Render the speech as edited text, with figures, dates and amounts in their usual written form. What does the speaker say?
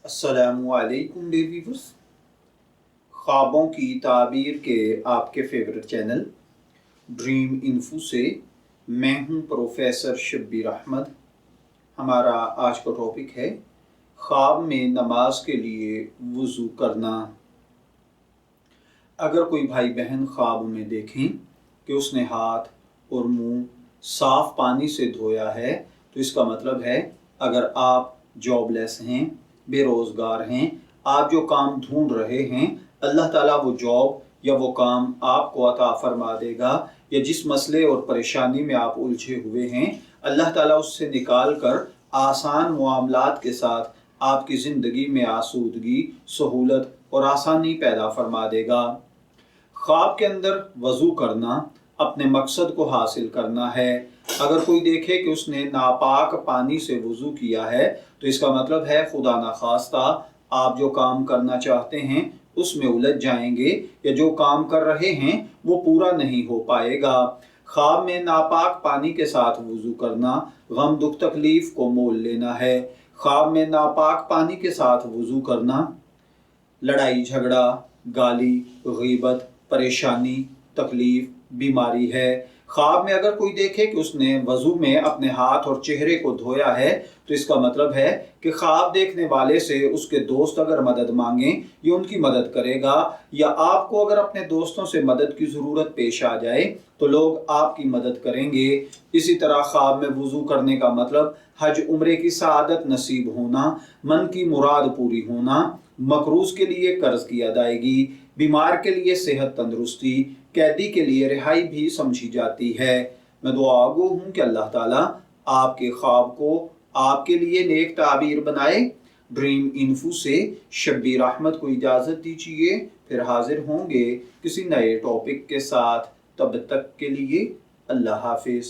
अस्सलामुअलैकुम dear viewers, ख्वाबों की ताबीर के आपके फेवरेट चैनल ड्रीम इन्फो से मैं हूं प्रोफेसर शब्बीर अहमद। हमारा आज का टॉपिक है ख्वाब में नमाज के लिए वज़ू करना। अगर कोई भाई बहन ख्वाब में देखें कि उसने हाथ और मुंह साफ पानी से धोया है तो इसका मतलब है अगर आप जॉबलेस हैं, बेरोज़गार हैं, आप जो काम ढूंढ रहे हैं, अल्लाह ताला वो जॉब या वो काम आपको अता फरमा देगा। या जिस मसले और परेशानी में आप उलझे हुए हैं, अल्लाह ताला उससे निकाल कर आसान मामलात के साथ आपकी ज़िंदगी में आसूदगी, सहूलत और आसानी पैदा फरमा देगा। ख्वाब के अंदर वज़ू करना अपने मकसद को हासिल करना है। अगर कोई देखे कि उसने नापाक पानी से वज़ू किया है तो इसका मतलब है खुदा न खास्ता आप जो काम करना चाहते हैं उसमें उलझ जाएंगे या जो काम कर रहे हैं वो पूरा नहीं हो पाएगा। ख्वाब में नापाक पानी के साथ वज़ू करना गम दुख तकलीफ को मोल लेना है। ख्वाब में नापाक पानी के साथ वज़ू करना लड़ाई झगड़ा, गाली, गीबत, परेशानी, तकलीफ, बीमारी है। ख्वाब में अगर कोई देखे कि उसने वज़ू में अपने हाथ और चेहरे को धोया है तो इसका मतलब है कि ख्वाब देखने वाले से उसके दोस्त अगर मदद मांगें ये उनकी मदद करेगा, या आपको अगर अपने दोस्तों से मदद की ज़रूरत पेश आ जाए तो लोग आपकी मदद करेंगे। इसी तरह ख्वाब में वज़ू करने का मतलब हज उम्रे की सआदत नसीब होना, मन की मुराद पूरी होना, मकरूज़ के लिए कर्ज की अदायगी, बीमार के लिए सेहत तंदुरुस्ती, कैदी के लिए रिहाई भी समझी जाती है। मैं दुआगो हूँ कि अल्लाह ताला आपके ख्वाब को आपके लिए नेक ताबीर बनाए। ड्रीम इन्फो से शब्बीर अहमद को इजाज़त दीजिए, फिर हाजिर होंगे किसी नए टॉपिक के साथ। तब तक के लिए अल्लाह हाफिज़।